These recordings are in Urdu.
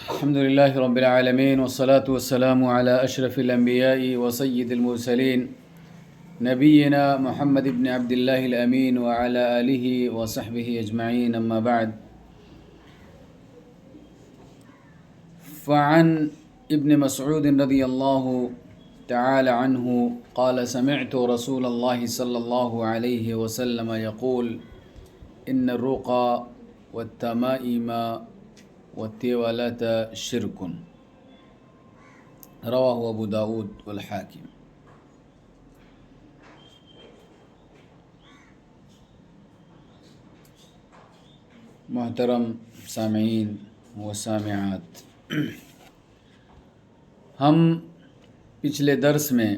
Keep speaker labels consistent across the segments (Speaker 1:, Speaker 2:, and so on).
Speaker 1: الحمد لله رب العالمين والصلاة والسلام على أشرف الأنبياء وسيد المرسلين نبينا محمد بن عبد الله الأمين وعلى آله وصحبه أجمعين، أما بعد. فعن ابن مسعود رضي الله تعالى عنه قال: سمعت رسول الله صلى الله عليه وسلم يقول: إن الرقى والتمائم والتوالات شرك. رواه ابو داود والحاکم. محترم سامعین و سامعات، ہم پچھلے درس میں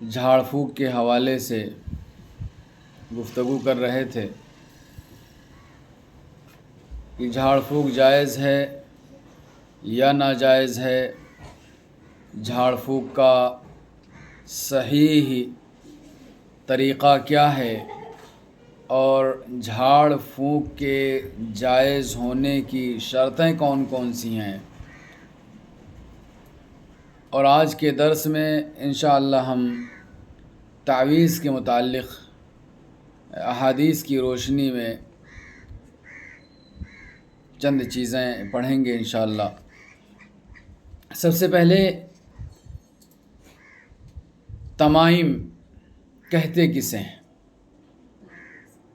Speaker 1: جھاڑ پھونک کے حوالے سے گفتگو کر رہے تھے کہ جھاڑ پھونک جائز ہے یا ناجائز ہے، جھاڑ پھونک کا صحیح طریقہ کیا ہے، اور جھاڑ پھونک کے جائز ہونے کی شرطیں کون کون سی ہیں. اور آج کے درس میں انشاءاللہ ہم تعویذ کے متعلق احادیث کی روشنی میں چند چیزیں پڑھیں گے انشاءاللہ. سب سے پہلے تمائم کہتے کسے ہیں؟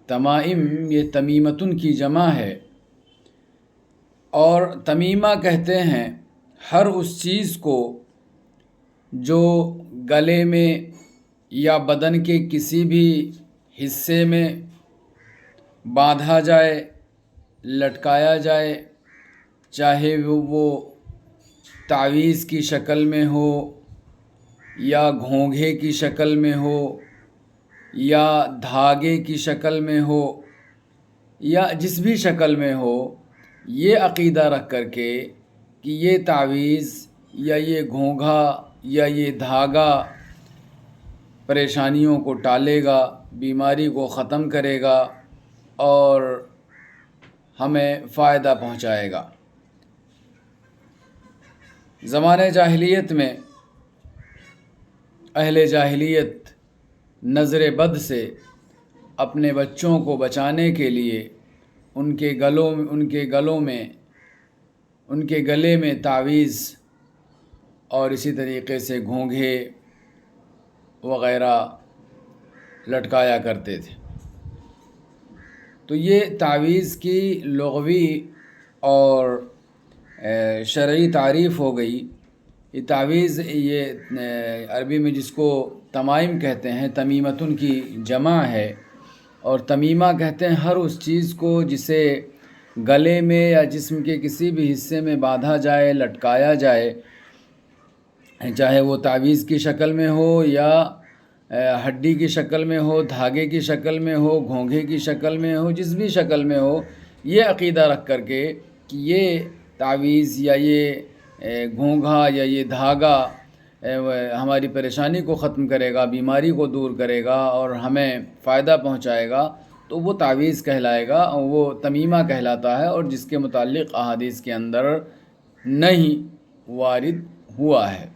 Speaker 1: تمائم یہ تمیمتن کی جمع ہے، اور تمیمہ کہتے ہیں ہر اس چیز کو جو گلے میں یا بدن کے کسی بھی حصے میں باندھا جائے، لٹکایا جائے، چاہے وہ تعویذ کی شکل میں ہو یا گھونگھے کی شکل میں ہو یا دھاگے کی شکل میں ہو یا جس بھی شکل میں ہو، یہ عقیدہ رکھ کر کے کہ یہ تعویذ یا یہ گھونگھا یا یہ دھاگا پریشانیوں کو ٹالے گا، بیماری کو ختم کرے گا اور ہمیں فائدہ پہنچائے گا. زمانۂ جاہلیت میں اہل جاہلیت نظر بد سے اپنے بچوں کو بچانے کے لیے ان کے گلے میں تعویذ اور اسی طریقے سے گھونگھے وغیرہ لٹکایا کرتے تھے. تو یہ تعویذ کی لغوی اور شرعی تعریف ہو گئی. یہ تعویذ یہ عربی میں جس کو تمائم کہتے ہیں، تمیمتن کی جمع ہے، اور تمیمہ کہتے ہیں ہر اس چیز کو جسے گلے میں یا جسم کے کسی بھی حصے میں باندھا جائے، لٹکایا جائے، چاہے وہ تعویذ کی شکل میں ہو یا ہڈی کی شکل میں ہو، دھاگے کی شکل میں ہو، گھونگھے کی شکل میں ہو، جس بھی شکل میں ہو، یہ عقیدہ رکھ کر کے کہ یہ تعویذ یا یہ گھونگھا یا یہ دھاگا ہماری پریشانی کو ختم کرے گا، بیماری کو دور کرے گا اور ہمیں فائدہ پہنچائے گا، تو وہ تعویذ کہلائے گا، اور وہ تمیمہ کہلاتا ہے، اور جس کے متعلق احادیث کے اندر نہیں وارد ہوا ہے.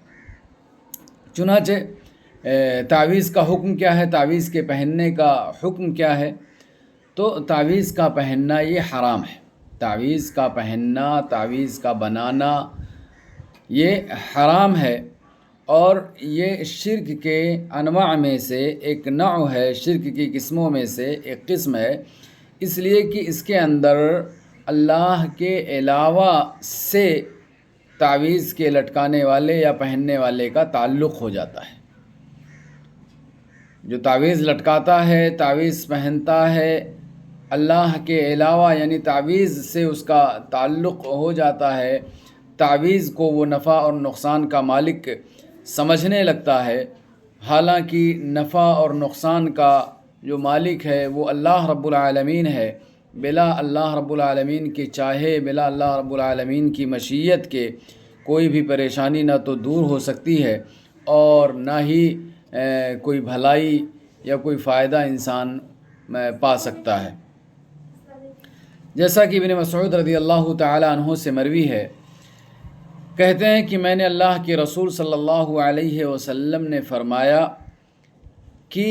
Speaker 1: چنانچہ تعویذ کا حکم کیا ہے، تعویذ کے پہننے کا حکم کیا ہے؟ تو تعویذ کا پہننا یہ حرام ہے. تعویذ کا پہننا، تعویذ کا بنانا یہ حرام ہے، اور یہ شرک کے انواع میں سے ایک نوع ہے، شرک کی قسموں میں سے ایک قسم ہے، اس لیے کہ اس کے اندر اللہ کے علاوہ سے تعویذ کے لٹکانے والے یا پہننے والے کا تعلق ہو جاتا ہے. جو تعویذ لٹکاتا ہے، تعویذ پہنتا ہے، اللہ کے علاوہ یعنی تعویذ سے اس کا تعلق ہو جاتا ہے، تعویذ کو وہ نفع اور نقصان کا مالک سمجھنے لگتا ہے، حالانکہ نفع اور نقصان کا جو مالک ہے وہ اللہ رب العالمین ہے. بلا اللہ رب العالمین کے چاہے، بلا اللہ رب العالمین کی مشیت کے کوئی بھی پریشانی نہ تو دور ہو سکتی ہے اور نہ ہی کوئی بھلائی یا کوئی فائدہ انسان پا سکتا ہے. جیسا کہ ابن مسعود رضی اللہ تعالی عنہ سے مروی ہے، کہتے ہیں کہ میں نے اللہ کے رسول صلی اللہ علیہ وسلم نے فرمایا کہ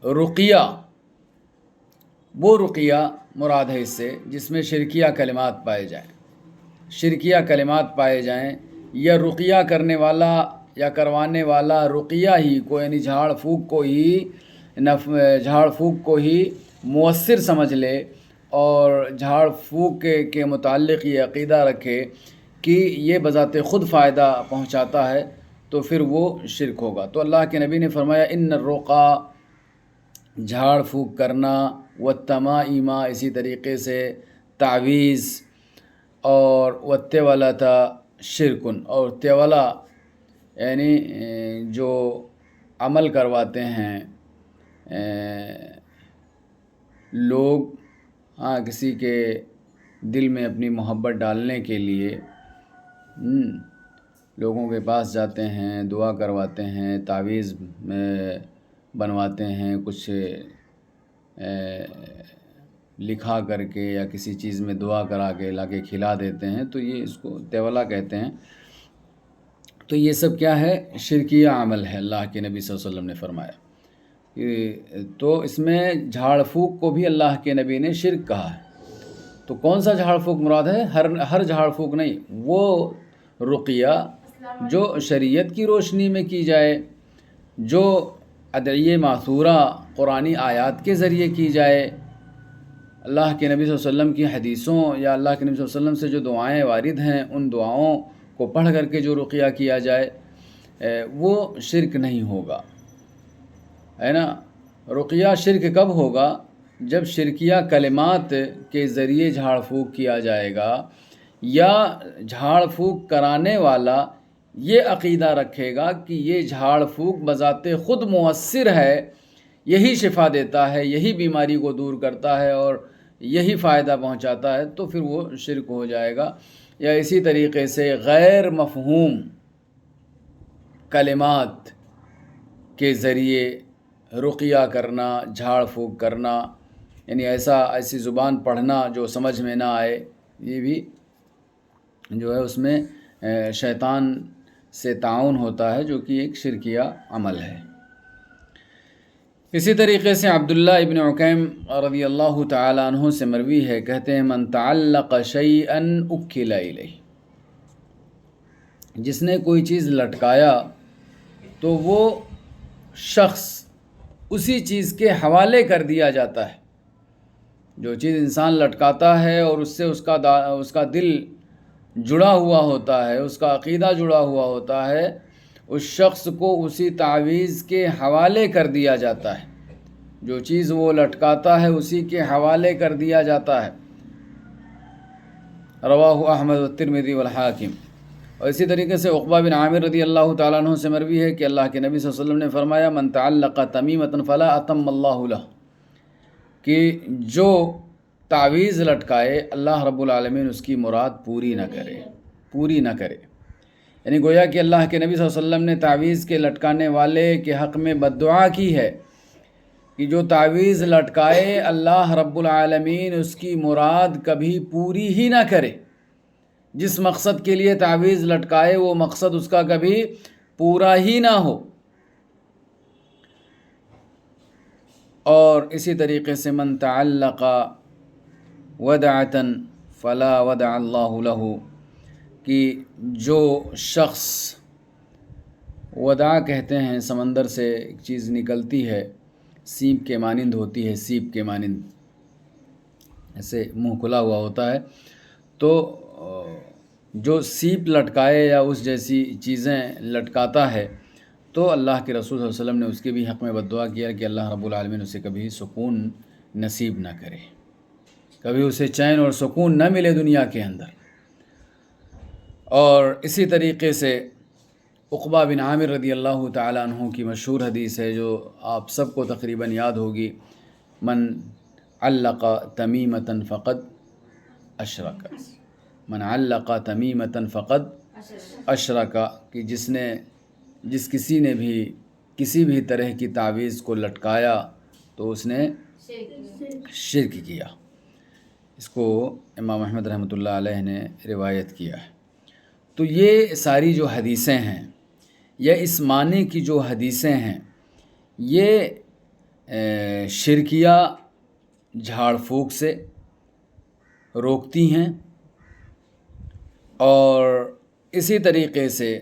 Speaker 1: رقیہ، وہ رقیہ مراد ہے اس سے جس میں شرکیہ کلمات پائے جائیں، شرکیہ کلمات پائے جائیں، یا رقیہ کرنے والا یا کروانے والا رقیہ ہی کو، یعنی جھاڑ پھونک کو ہی مؤثر سمجھ لے اور جھاڑ پھونک کے متعلق یہ عقیدہ رکھے کہ یہ بذات خود فائدہ پہنچاتا ہے، تو پھر وہ شرک ہوگا۔ تو اللہ کے نبی نے فرمایا ان الرقا، جھاڑ پھونک کرنا، والتمائم، اسی طریقے سے تعویذ، اور والتولۃ شرکن، اور تولا یعنی جو عمل کرواتے ہیں لوگ، کسی کے دل میں اپنی محبت ڈالنے کے لیے لوگوں کے پاس جاتے ہیں، دعا کرواتے ہیں، تعویذ بنواتے ہیں، کچھ لکھا کر کے یا کسی چیز میں دعا کرا کے لا کے کھلا دیتے ہیں، تو یہ اس کو تولا کہتے ہیں۔ تو یہ سب کیا ہے؟ شرکیہ عمل ہے، اللہ کے نبی صلی اللہ علیہ وسلم نے فرمایا۔ تو اس میں جھاڑ پھونک کو بھی اللہ کے نبی نے شرک کہا ہے۔ تو کون سا جھاڑ پھونک مراد ہے؟ ہر جھاڑ پھونک نہیں، وہ رقیہ جو شریعت کی روشنی میں کی جائے، جو ادعیہ ماثورہ قرآنی آیات کے ذریعے کی جائے، اللہ کے نبی صلی اللہ علیہ وسلم کی حدیثوں یا اللہ کے نبی صلی اللہ علیہ وسلم سے جو دعائیں وارد ہیں ان دعاؤں کو پڑھ کر کے جو رقیہ کیا جائے، وہ شرک نہیں ہوگا، ہے نا۔ رقیہ شرک کب ہوگا؟ جب شرکیہ کلمات کے ذریعے جھاڑ پھونک کیا جائے گا، یا جھاڑ پھونک کرانے والا یہ عقیدہ رکھے گا کہ یہ جھاڑ پھونک بذات خود مؤثر ہے، یہی شفا دیتا ہے، یہی بیماری کو دور کرتا ہے اور یہی فائدہ پہنچاتا ہے، تو پھر وہ شرک ہو جائے گا۔ یا اسی طریقے سے غیر مفہوم کلمات کے ذریعے رقیہ کرنا، جھاڑ پھونک کرنا، یعنی ایسی زبان پڑھنا جو سمجھ میں نہ آئے، یہ بھی جو ہے اس میں شیطان سے تعاون ہوتا ہے، جو کہ ایک شرکیہ عمل ہے۔ اسی طریقے سے عبداللہ ابن عکیم رضی اللہ تعالی عنہ سے مروی ہے، کہتے ہیں من تعلق شیئا اکل الیہ، جس نے کوئی چیز لٹکایا تو وہ شخص اسی چیز کے حوالے کر دیا جاتا ہے۔ جو چیز انسان لٹکاتا ہے اور اس سے اس کا دل جڑا ہوا ہوتا ہے، اس کا عقیدہ جڑا ہوا ہوتا ہے، اس شخص کو اسی تعویذ کے حوالے کر دیا جاتا ہے۔ جو چیز وہ لٹکاتا ہے اسی کے حوالے کر دیا جاتا ہے۔ رواہ احمد والترمذی والحاکم۔ اور اسی طریقے سے عقبہ بن عامر رضی اللہ تعالیٰ عنہ سے مروی ہے کہ اللہ کے نبی صلی اللہ علیہ وسلم نے فرمایا من تعلق تمیمۃ فلا اتم اللہ لہ، کہ جو تعویذ لٹکائے اللہ رب العالمین اس کی مراد پوری نہ کرے۔ یعنی گویا کہ اللہ کے نبی صلی اللہ علیہ وسلم نے تعویذ کے لٹکانے والے کے حق میں بد دعا کی ہے کہ جو تعویذ لٹکائے اللہ رب العالمین اس کی مراد کبھی پوری ہی نہ کرے۔ جس مقصد کے لیے تعویذ لٹکائے وہ مقصد اس کا کبھی پورا ہی نہ ہو۔ اور اسی طریقے سے من تعلق ودعۃ فلا ودع اللہ لہ، کہ جو شخص، ودع کہتے ہیں سمندر سے ایک چیز نکلتی ہے، سیپ کے مانند ہوتی ہے، سیپ کے مانند ایسے منہ کھلا ہوا ہوتا ہے، تو جو سیپ لٹکائے یا اس جیسی چیزیں لٹکاتا ہے تو اللہ کے رسول صلی اللہ علیہ وسلم نے اس کے بھی حق میں بد دعا کیا کہ اللہ رب العالمین اسے کبھی سکون نصیب نہ کرے، کبھی اسے چین اور سکون نہ ملے دنیا کے اندر۔ اور اسی طریقے سے عقبہ بن عامر رضی اللہ تعالیٰ عنہ کی مشہور حدیث ہے جو آپ سب کو تقریباً یاد ہوگی، من علق تمیمۃ فقد اشرک، من علق تمیمۃ فقد اشرک، کہ جس کسی نے بھی کسی بھی طرح کی تعویذ کو لٹکایا تو اس نے شرک کیا۔ اس کو امام احمد رحمۃ اللہ علیہ نے روایت کیا ہے۔ تو یہ ساری جو حدیثیں ہیں یا اس معنی کی جو حدیثیں ہیں یہ شرکیہ جھاڑ پھونک سے روکتی ہیں، اور اسی طریقے سے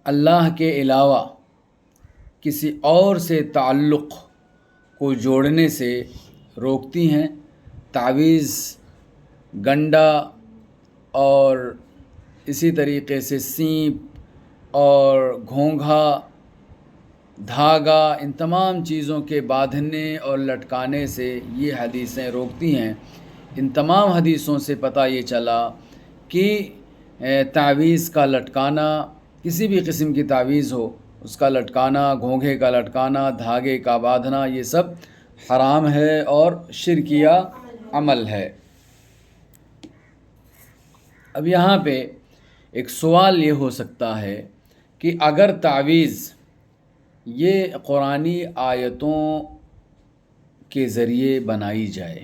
Speaker 1: اللہ کے علاوہ کسی اور سے تعلق کو جوڑنے سے روکتی ہیں۔ تعویذ، گنڈا اور اسی طریقے سے سینپ اور گھونگھا، دھاگا، ان تمام چیزوں کے باندھنے اور لٹکانے سے یہ حدیثیں روکتی ہیں۔ ان تمام حدیثوں سے پتہ یہ چلا کہ تعویذ کا لٹکانا، کسی بھی قسم کی تعویذ ہو، اس کا لٹکانا، گھونگھے کا لٹکانا، دھاگے کا باندھنا، یہ سب حرام ہے اور شرکیہ عمل ہے۔ اب یہاں پہ ایک سوال یہ ہو سکتا ہے کہ اگر تعویذ یہ قرآنی آیتوں کے ذریعے بنائی جائے،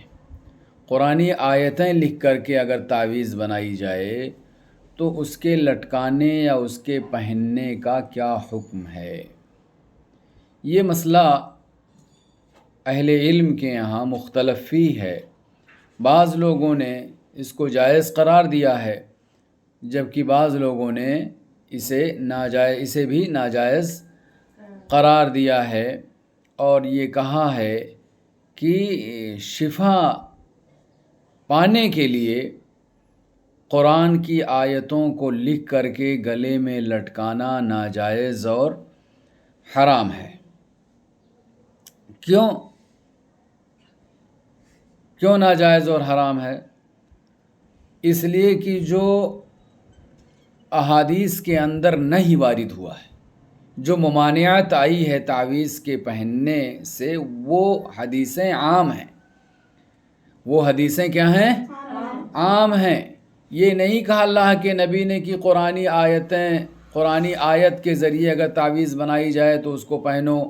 Speaker 1: قرآنی آیتیں لکھ کر کے اگر تعویذ بنائی جائے، تو اس کے لٹکانے یا اس کے پہننے کا کیا حکم ہے؟ یہ مسئلہ اہل علم کے یہاں مختلف فی ہے۔ بعض لوگوں نے اس کو جائز قرار دیا ہے، جبکہ بعض لوگوں نے اسے بھی ناجائز قرار دیا ہے، اور یہ کہا ہے کہ شفا پانے کے لیے قرآن کی آیتوں کو لکھ کر کے گلے میں لٹکانا ناجائز اور حرام ہے۔ کیوں ناجائز اور حرام ہے؟ اس لیے کہ جو احادیث کے اندر نہیں وارد ہوا ہے، جو ممانعت آئی ہے تعویذ کے پہننے سے، وہ حدیثیں عام ہیں۔ وہ حدیثیں کیا ہیں؟ عام ہیں۔ یہ نہیں کہا اللہ کے نبی نے کہ قرآنی آیت کے ذریعے اگر تعویذ بنائی جائے تو اس کو پہنو،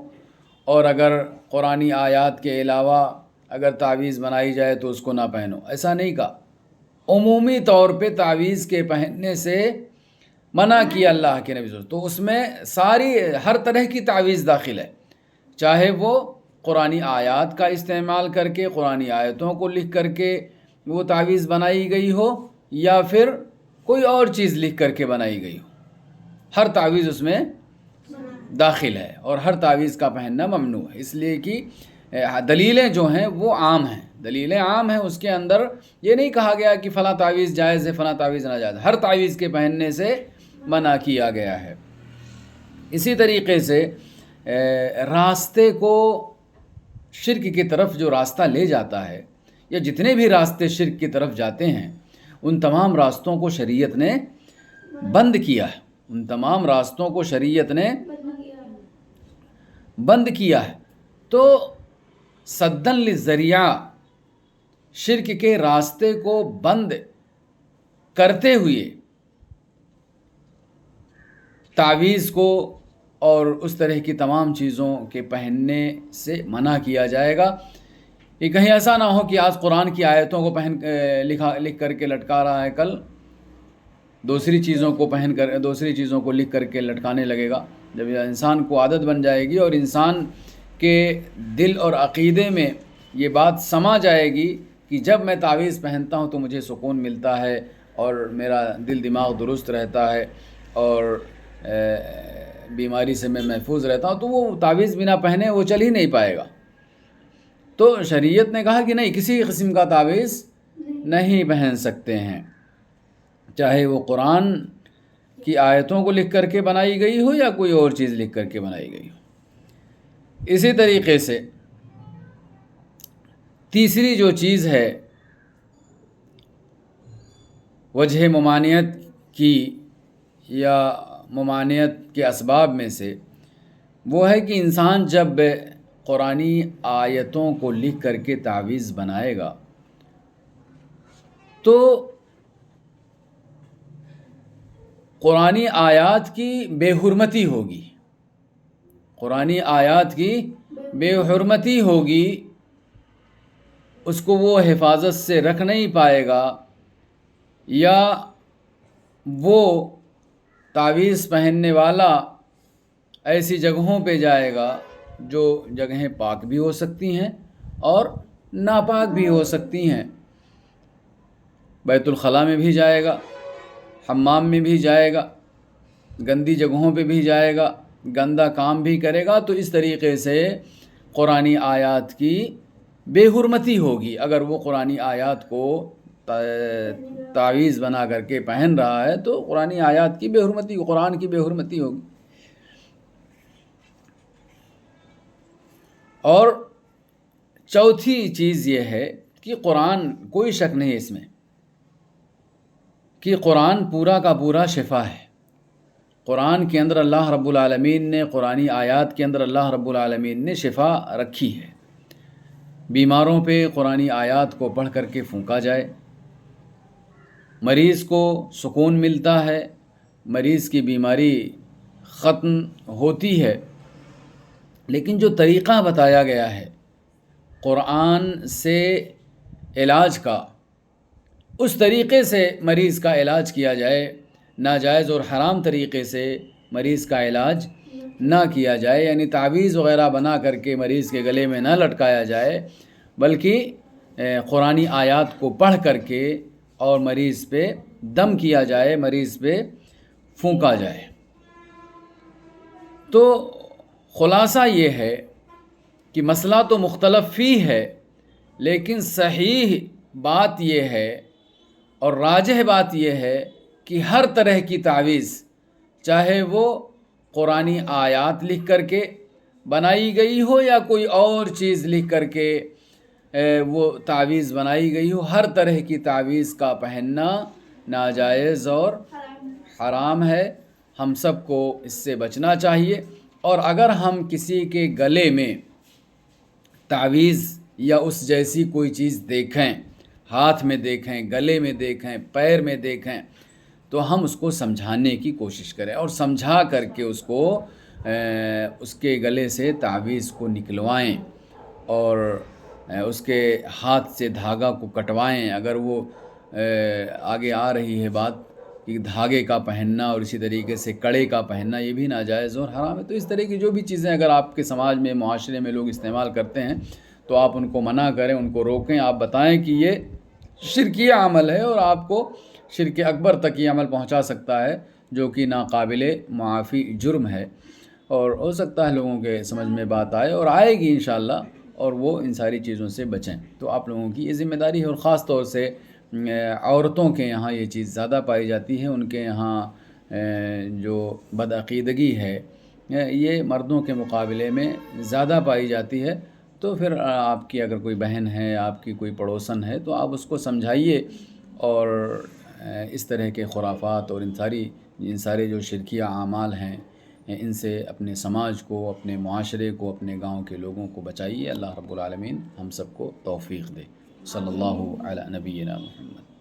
Speaker 1: اور اگر قرآنی آیات کے علاوہ اگر تعویذ بنائی جائے تو اس کو نہ پہنو۔ ایسا نہیں کہا۔ عمومی طور پہ تعویذ کے پہننے سے منع کیا اللہ کے نبی صلی اللہ علیہ وسلم۔ تو اس میں ہر طرح کی تعویذ داخل ہے، چاہے وہ قرآنی آیات کا استعمال کر کے، قرآنی آیتوں کو لکھ کر کے وہ تعویذ بنائی گئی ہو، یا پھر کوئی اور چیز لکھ کر کے بنائی گئی ہو۔ ہر تعویذ اس میں داخل ہے، اور ہر تعویذ کا پہننا ممنوع ہے، اس لیے کہ دلیلیں جو ہیں وہ عام ہیں۔ دلیلیں عام ہیں، اس کے اندر یہ نہیں کہا گیا کہ فلاں تعویذ جائز ہے، فلاں تعویذ ناجائز ہے۔ ہر تعویذ کے پہننے سے منع کیا گیا ہے۔ اسی طریقے سے راستے کو شرک کی طرف جو راستہ لے جاتا ہے، یا جتنے بھی راستے شرک کی طرف جاتے ہیں، ان تمام راستوں کو شریعت نے بند کیا ہے۔ ان تمام راستوں کو شریعت نے بند کیا ہے۔ تو سدن للذریعہ، شرک کے راستے کو بند کرتے ہوئے تعویذ کو اور اس طرح کی تمام چیزوں کے پہننے سے منع کیا جائے گا۔ یہ کہیں ایسا نہ ہو کہ آج قرآن کی آیتوں کو لکھ کر کے لٹکا رہا ہے، کل دوسری چیزوں کو لکھ کر کے لٹکانے لگے گا۔ جب انسان کو عادت بن جائے گی اور انسان کے دل اور عقیدے میں یہ بات سما جائے گی کہ جب میں تعویذ پہنتا ہوں تو مجھے سکون ملتا ہے، اور میرا دل دماغ درست رہتا ہے، اور بیماری سے میں محفوظ رہتا ہوں، تو وہ تعویذ بنا پہنے وہ چل ہی نہیں پائے گا۔ تو شریعت نے کہا کہ نہیں، کسی قسم کا تعویذ نہیں پہن سکتے ہیں، چاہے وہ قرآن کی آیتوں کو لکھ کر کے بنائی گئی ہو یا کوئی اور چیز لکھ کر کے بنائی گئی ہو۔ اسی طریقے سے تیسری جو چیز ہے وجہ ممانعت کی یا ممانعت کے اسباب میں سے، وہ ہے کہ انسان جب قرآنی آیتوں کو لکھ کر کے تعویذ بنائے گا تو قرآنی آیات کی بے حرمتی ہوگی، قرآنی آیات کی بے حرمتی ہوگی، اس کو وہ حفاظت سے رکھ نہیں پائے گا، یا وہ تعویذ پہننے والا ایسی جگہوں پہ جائے گا جو جگہیں پاک بھی ہو سکتی ہیں اور ناپاک بھی ہو سکتی ہیں، بیت الخلاء میں بھی جائے گا، حمام میں بھی جائے گا، گندی جگہوں پہ بھی جائے گا، گندا کام بھی کرے گا، تو اس طریقے سے قرآنی آیات کی بے حرمتی ہوگی۔ اگر وہ قرآنی آیات کو تعویذ بنا کر کے پہن رہا ہے تو قرآنی آیات کی بے حرمتی، قرآن کی بے حرمتی ہوگی۔ اور چوتھی چیز یہ ہے کہ قرآن، کوئی شک نہیں اس میں کہ قرآن پورا کا پورا شفا ہے۔ قرآن کے اندر اللہ رب العالمین نے، قرآنی آیات کے اندر اللہ رب العالمین نے شفا رکھی ہے۔ بیماروں پہ قرآنی آیات کو پڑھ کر کے پھونکا جائے، مریض کو سکون ملتا ہے، مریض کی بیماری ختم ہوتی ہے۔ لیکن جو طریقہ بتایا گیا ہے قرآن سے علاج کا، اس طریقے سے مریض کا علاج کیا جائے، ناجائز اور حرام طریقے سے مریض کا علاج نہ کیا جائے، یعنی تعویذ وغیرہ بنا کر کے مریض کے گلے میں نہ لٹکایا جائے، بلکہ قرآنی آیات کو پڑھ کر کے اور مریض پہ دم کیا جائے، مریض پہ پھونکا جائے۔ تو خلاصہ یہ ہے کہ مسئلہ تو مختلف فی ہے، لیکن صحیح بات یہ ہے اور راجح بات یہ ہے کہ ہر طرح کی تعویذ، چاہے وہ قرآنی آیات لکھ کر کے بنائی گئی ہو یا کوئی اور چیز لکھ کر کے وہ تعویذ بنائی گئی ہو، ہر طرح کی تعویذ کا پہننا ناجائز اور حرام ہے۔ ہم سب کو اس سے بچنا چاہیے، اور اگر ہم کسی کے گلے میں تعویذ یا اس جیسی کوئی چیز دیکھیں، ہاتھ میں دیکھیں، گلے میں دیکھیں، پیر میں دیکھیں، تو ہم اس کو سمجھانے کی کوشش کریں اور سمجھا کر کے اس کو اس کے گلے سے تعویذ کو نکلوائیں اور اس کے ہاتھ سے دھاگا کو کٹوائیں۔ اگر وہ آگے آ رہی ہے بات کہ دھاگے کا پہننا اور اسی طریقے سے کڑے کا پہننا، یہ بھی ناجائز اور حرام ہے۔ تو اس طرح کی جو بھی چیزیں اگر آپ کے سماج میں، معاشرے میں لوگ استعمال کرتے ہیں تو آپ ان کو منع کریں، ان کو روکیں، آپ بتائیں کہ یہ شرکیہ عمل ہے اور آپ کو شرک اکبر تک یہ عمل پہنچا سکتا ہے، جو کہ ناقابل معافی جرم ہے۔ اور ہو سکتا ہے لوگوں کے سمجھ میں بات آئے اور آئے گی انشاءاللہ، اور وہ ان ساری چیزوں سے بچیں۔ تو آپ لوگوں کی یہ ذمہ داری ہے، اور خاص طور سے عورتوں کے یہاں یہ چیز زیادہ پائی جاتی ہے، ان کے یہاں جو بدعقیدگی ہے یہ مردوں کے مقابلے میں زیادہ پائی جاتی ہے۔ تو پھر آپ کی اگر کوئی بہن ہے، آپ کی کوئی پڑوسن ہے، تو آپ اس کو سمجھائیے، اور اس طرح کے خرافات اور ان سارے جو شرکیہ اعمال ہیں ان سے اپنے سماج کو، اپنے معاشرے کو، اپنے گاؤں کے لوگوں کو بچائیے۔ اللہ رب العالمین ہم سب کو توفیق دے۔ صلی اللہ علی نبینا محمد۔